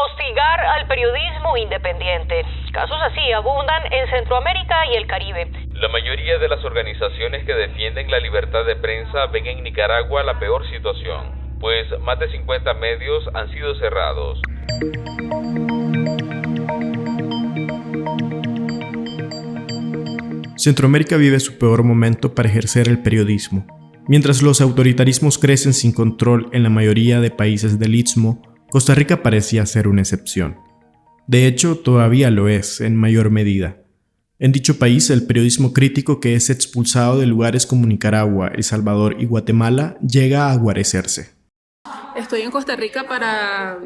hostigar al periodismo independiente. Casos así abundan en Centroamérica y el Caribe. La mayoría de las organizaciones que defienden la libertad de prensa ven en Nicaragua la peor situación, pues más de 50 medios han sido cerrados. Centroamérica vive su peor momento para ejercer el periodismo. Mientras los autoritarismos crecen sin control en la mayoría de países del Istmo, Costa Rica parecía ser una excepción. De hecho, todavía lo es, en mayor medida. En dicho país, el periodismo crítico que es expulsado de lugares como Nicaragua, El Salvador y Guatemala llega a guarecerse. Estoy en Costa Rica para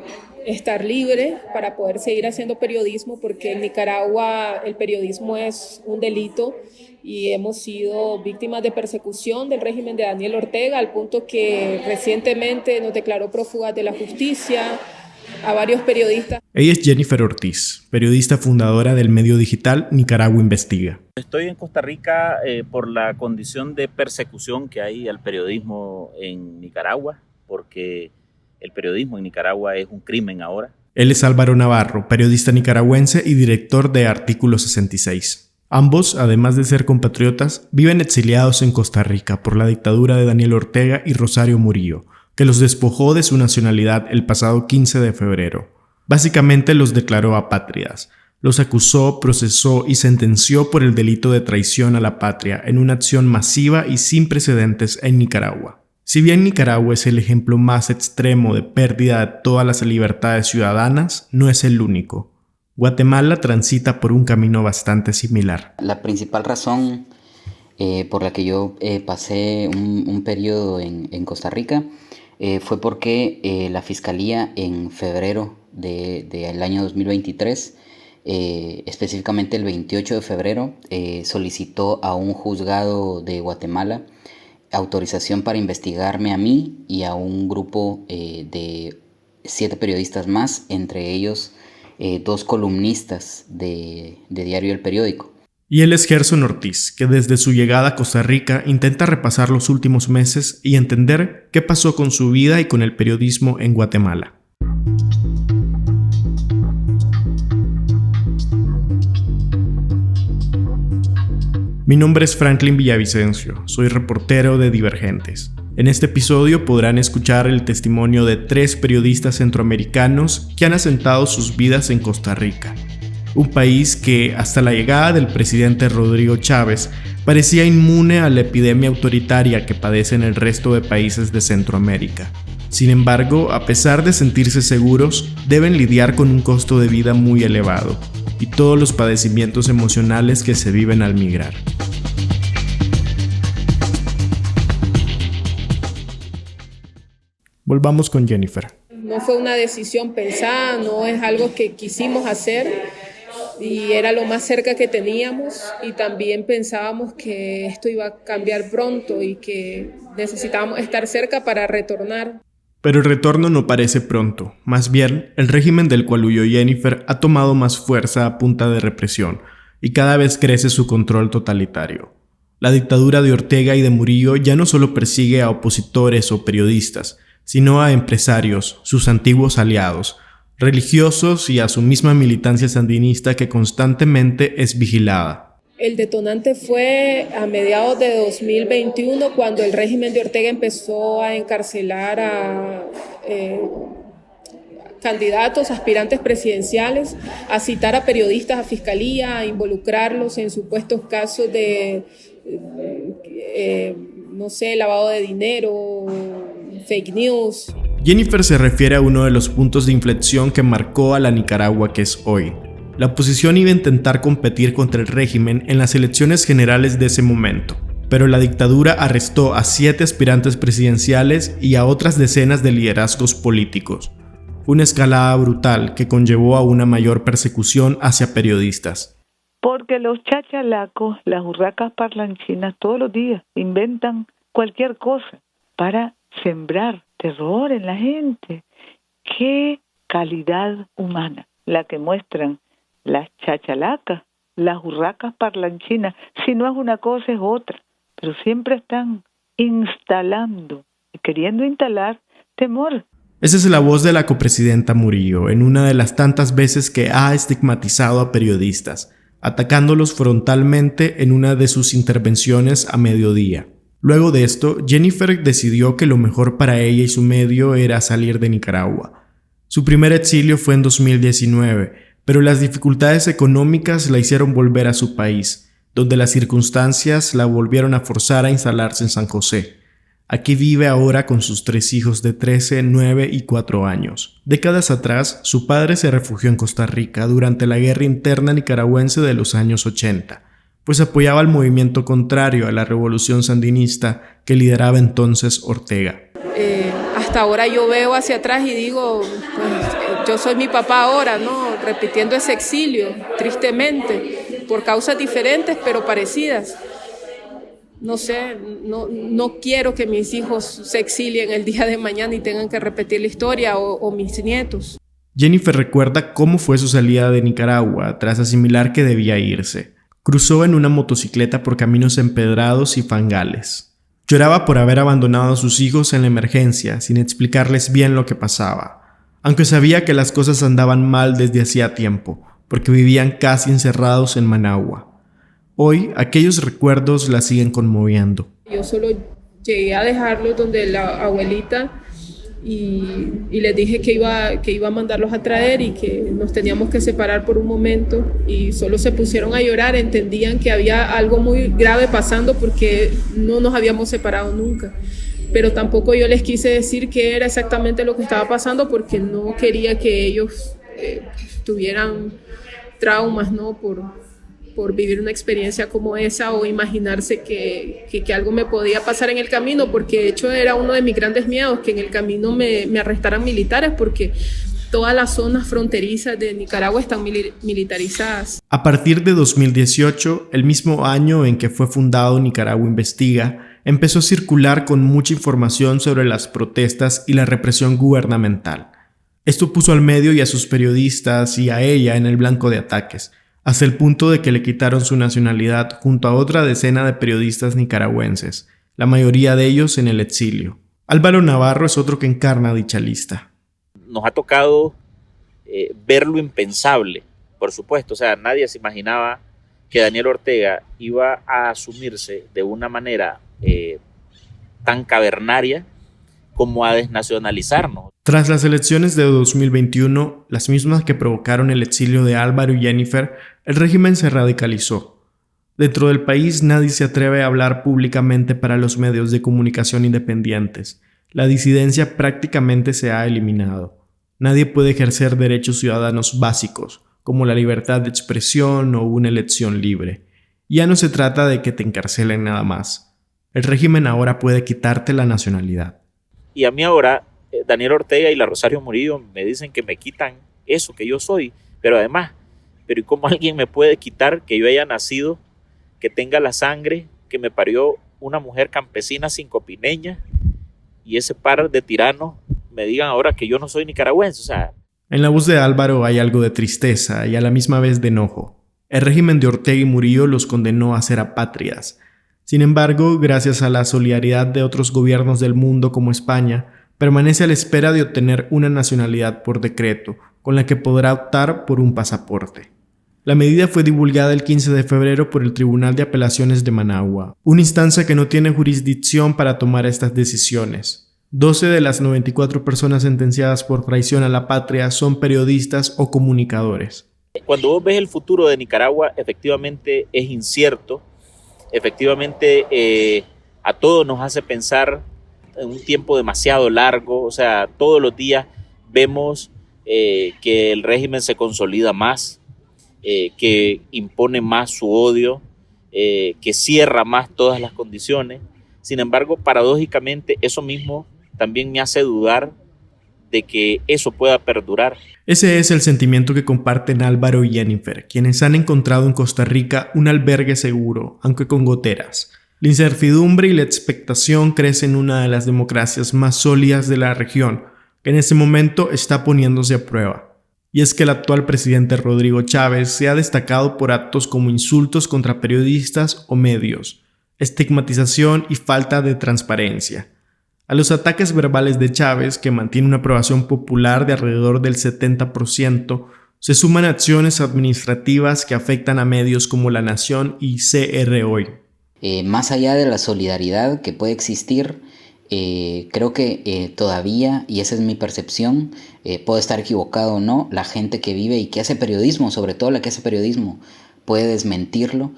estar libre, para poder seguir haciendo periodismo, porque en Nicaragua el periodismo es un delito y hemos sido víctimas de persecución del régimen de Daniel Ortega, al punto que recientemente nos declaró prófugas de la justicia a varios periodistas. Ella es Jennifer Ortiz, periodista fundadora del medio digital Nicaragua Investiga. Estoy en Costa Rica por la condición de persecución que hay al periodismo en Nicaragua, porque el periodismo en Nicaragua es un crimen ahora. Él es Álvaro Navarro, periodista nicaragüense y director de Artículo 66. Ambos, además de ser compatriotas, viven exiliados en Costa Rica por la dictadura de Daniel Ortega y Rosario Murillo, que los despojó de su nacionalidad el pasado 15 de febrero. Básicamente los declaró apátridas. Los acusó, procesó y sentenció por el delito de traición a la patria en una acción masiva y sin precedentes en Nicaragua. Si bien Nicaragua es el ejemplo más extremo de pérdida de todas las libertades ciudadanas, no es el único. Guatemala transita por un camino bastante similar. La principal razón por la que yo pasé un periodo en Costa Rica fue porque la Fiscalía en febrero del año 2023, específicamente el 28 de febrero, solicitó a un juzgado de Guatemala autorización para investigarme a mí y a un grupo de 7 periodistas más, entre ellos 2 columnistas de diario El Periódico. Y él es Gerson Ortiz, que desde su llegada a Costa Rica intenta repasar los últimos meses y entender qué pasó con su vida y con el periodismo en Guatemala. Mi nombre es Franklin Villavicencio, soy reportero de Divergentes. En este episodio podrán escuchar el testimonio de 3 periodistas centroamericanos que han asentado sus vidas en Costa Rica, un país que, hasta la llegada del presidente Rodrigo Chávez, parecía inmune a la epidemia autoritaria que padecen el resto de países de Centroamérica. Sin embargo, a pesar de sentirse seguros, deben lidiar con un costo de vida muy elevado y todos los padecimientos emocionales que se viven al migrar. Volvamos con Jennifer. No fue una decisión pensada, no es algo que quisimos hacer y era lo más cerca que teníamos, y también pensábamos que esto iba a cambiar pronto y que necesitábamos estar cerca para retornar. Pero el retorno no parece pronto. Más bien, el régimen del cual huyó Jennifer ha tomado más fuerza a punta de represión y cada vez crece su control totalitario. La dictadura de Ortega y de Murillo ya no solo persigue a opositores o periodistas, sino a empresarios, sus antiguos aliados, religiosos y a su misma militancia sandinista que constantemente es vigilada. El detonante fue a mediados de 2021, cuando el régimen de Ortega empezó a encarcelar a candidatos, aspirantes presidenciales, a citar a periodistas a fiscalía, a involucrarlos en supuestos casos de, lavado de dinero, fake news. Jennifer se refiere a uno de los puntos de inflexión que marcó a la Nicaragua que es hoy. La oposición iba a intentar competir contra el régimen en las elecciones generales de ese momento, pero la dictadura arrestó a 7 aspirantes presidenciales y a otras decenas de liderazgos políticos. Fue una escalada brutal que conllevó a una mayor persecución hacia periodistas. Porque los chachalacos, las urracas parlanchinas, todos los días inventan cualquier cosa para sembrar terror en la gente. ¡Qué calidad humana la que muestran las chachalacas, las urracas parlanchinas! Si no es una cosa es otra, pero siempre están instalando y queriendo instalar temor. Esa es la voz de la copresidenta Murillo en una de las tantas veces que ha estigmatizado a periodistas, atacándolos frontalmente en una de sus intervenciones a mediodía. Luego de esto, Jennifer decidió que lo mejor para ella y su medio era salir de Nicaragua. Su primer exilio fue en 2019, pero las dificultades económicas la hicieron volver a su país, donde las circunstancias la volvieron a forzar a instalarse en San José. Aquí vive ahora con sus 3 hijos de 13, 9 y 4 años. Décadas atrás, su padre se refugió en Costa Rica durante la guerra interna nicaragüense de los años 80, pues apoyaba al movimiento contrario a la revolución sandinista que lideraba entonces Ortega. Hasta ahora yo veo hacia atrás y digo, pues, yo soy mi papá ahora, ¿no? Repitiendo ese exilio, tristemente, por causas diferentes pero parecidas. No sé, no quiero que mis hijos se exilien el día de mañana y tengan que repetir la historia o mis nietos. Jennifer recuerda cómo fue su salida de Nicaragua tras asimilar que debía irse. Cruzó en una motocicleta por caminos empedrados y fangales. Lloraba por haber abandonado a sus hijos en la emergencia sin explicarles bien lo que pasaba, aunque sabía que las cosas andaban mal desde hacía tiempo, porque vivían casi encerrados en Managua. Hoy, aquellos recuerdos la siguen conmoviendo. Yo solo llegué a dejarlos donde la abuelita y les dije que iba a mandarlos a traer y que nos teníamos que separar por un momento y solo se pusieron a llorar, entendían que había algo muy grave pasando porque no nos habíamos separado nunca. Pero tampoco yo les quise decir qué era exactamente lo que estaba pasando porque no quería que ellos tuvieran traumas, ¿no? por vivir una experiencia como esa o imaginarse que algo me podía pasar en el camino, porque de hecho era uno de mis grandes miedos, que en el camino me arrestaran militares, porque todas las zonas fronterizas de Nicaragua están militarizadas. A partir de 2018, el mismo año en que fue fundado Nicaragua Investiga, empezó a circular con mucha información sobre las protestas y la represión gubernamental. Esto puso al medio y a sus periodistas y a ella en el blanco de ataques, hasta el punto de que le quitaron su nacionalidad junto a otra decena de periodistas nicaragüenses, la mayoría de ellos en el exilio. Álvaro Navarro es otro que encarna dicha lista. Nos ha tocado ver lo impensable, por supuesto. O sea, nadie se imaginaba que Daniel Ortega iba a asumirse de una manera tan cavernaria como a desnacionalizarnos. Tras las elecciones de 2021, las mismas que provocaron el exilio de Álvaro y Jennifer, el régimen se radicalizó. Dentro del país nadie se atreve a hablar públicamente para los medios de comunicación independientes. La disidencia prácticamente se ha eliminado. Nadie puede ejercer derechos ciudadanos básicos, como la libertad de expresión o una elección libre. Ya no se trata de que te encarcelen nada más. El régimen ahora puede quitarte la nacionalidad. Y a mí ahora, Daniel Ortega y la Rosario Murillo me dicen que me quitan eso que yo soy, pero además, ¿y cómo alguien me puede quitar que yo haya nacido, que tenga la sangre que me parió una mujer campesina sincopineña y ese par de tiranos me digan ahora que yo no soy nicaragüense? O sea, en la voz de Álvaro hay algo de tristeza y a la misma vez de enojo. El régimen de Ortega y Murillo los condenó a ser apátridas. Sin embargo, gracias a la solidaridad de otros gobiernos del mundo como España, permanece a la espera de obtener una nacionalidad por decreto, con la que podrá optar por un pasaporte. La medida fue divulgada el 15 de febrero por el Tribunal de Apelaciones de Managua, una instancia que no tiene jurisdicción para tomar estas decisiones. 12 de las 94 personas sentenciadas por traición a la patria son periodistas o comunicadores. Cuando vos ves el futuro de Nicaragua, efectivamente es incierto. Efectivamente, a todos nos hace pensar en un tiempo demasiado largo. O sea, todos los días vemos que el régimen se consolida más, que impone más su odio, que cierra más todas las condiciones. Sin embargo, paradójicamente, eso mismo también me hace dudar de que eso pueda perdurar. Ese es el sentimiento que comparten Álvaro y Jennifer, quienes han encontrado en Costa Rica un albergue seguro, aunque con goteras. La incertidumbre y la expectación crecen en una de las democracias más sólidas de la región, que en este momento está poniéndose a prueba. Y es que el actual presidente Rodrigo Chávez se ha destacado por actos como insultos contra periodistas o medios, estigmatización y falta de transparencia. A los ataques verbales de Chávez, que mantiene una aprobación popular de alrededor del 70%, se suman acciones administrativas que afectan a medios como La Nación y CR Hoy. Más allá de la solidaridad que puede existir, creo que todavía, y esa es mi percepción, puedo estar equivocado o no, la gente que vive y que hace periodismo, sobre todo la que hace periodismo, puede desmentirlo,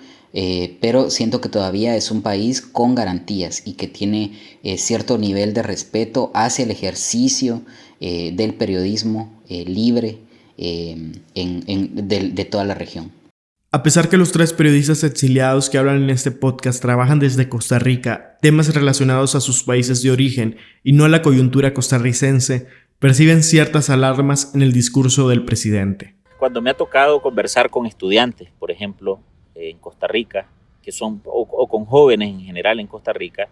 pero siento que todavía es un país con garantías y que tiene cierto nivel de respeto hacia el ejercicio del periodismo libre de toda la región. A pesar que los 3 periodistas exiliados que hablan en este podcast trabajan desde Costa Rica, temas relacionados a sus países de origen y no a la coyuntura costarricense, perciben ciertas alarmas en el discurso del presidente. Cuando me ha tocado conversar con estudiantes, por ejemplo, en Costa Rica, que son, o con jóvenes en general en Costa Rica,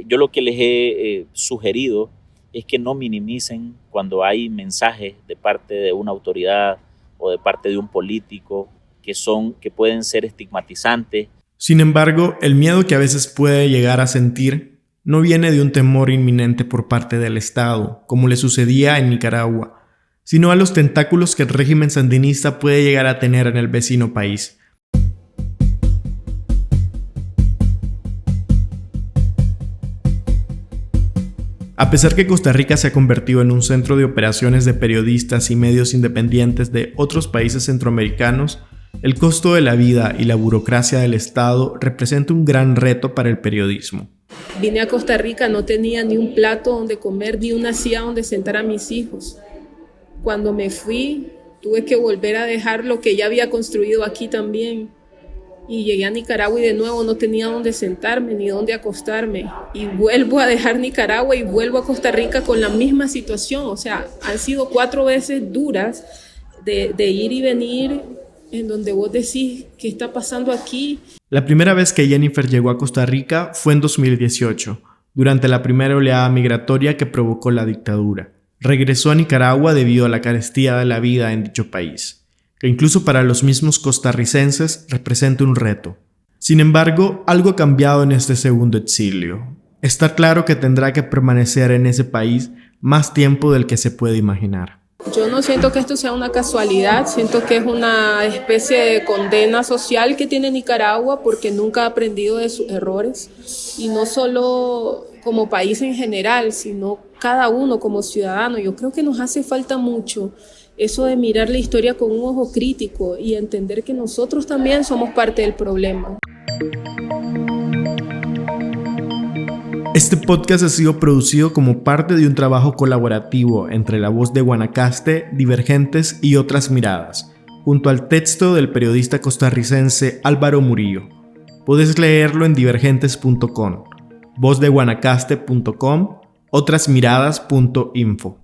yo lo que les he sugerido es que no minimicen cuando hay mensajes de parte de una autoridad o de parte de un político que pueden ser estigmatizantes. Sin embargo, el miedo que a veces puede llegar a sentir no viene de un temor inminente por parte del Estado, como le sucedía en Nicaragua, sino a los tentáculos que el régimen sandinista puede llegar a tener en el vecino país. A pesar que Costa Rica se ha convertido en un centro de operaciones de periodistas y medios independientes de otros países centroamericanos, el costo de la vida y la burocracia del Estado representa un gran reto para el periodismo. Vine a Costa Rica, no tenía ni un plato donde comer, ni una silla donde sentar a mis hijos. Cuando me fui, tuve que volver a dejar lo que ya había construido aquí también. Y llegué a Nicaragua y de nuevo no tenía dónde sentarme ni dónde acostarme. Y vuelvo a dejar Nicaragua y vuelvo a Costa Rica con la misma situación. O sea, han sido 4 veces duras de ir y venir, en donde vos decís, ¿qué está pasando aquí? La primera vez que Jennifer llegó a Costa Rica fue en 2018, durante la primera oleada migratoria que provocó la dictadura. Regresó a Nicaragua debido a la carestía de la vida en dicho país, que incluso para los mismos costarricenses representa un reto. Sin embargo, algo ha cambiado en este segundo exilio. Está claro que tendrá que permanecer en ese país más tiempo del que se puede imaginar. Yo no siento que esto sea una casualidad, siento que es una especie de condena social que tiene Nicaragua porque nunca ha aprendido de sus errores, y no solo como país en general, sino cada uno como ciudadano. Yo creo que nos hace falta mucho eso de mirar la historia con un ojo crítico y entender que nosotros también somos parte del problema. Este podcast ha sido producido como parte de un trabajo colaborativo entre La Voz de Guanacaste, Divergentes y Otras Miradas, junto al texto del periodista costarricense Álvaro Murillo. Puedes leerlo en divergentes.com, vozdeguanacaste.com, otrasmiradas.info.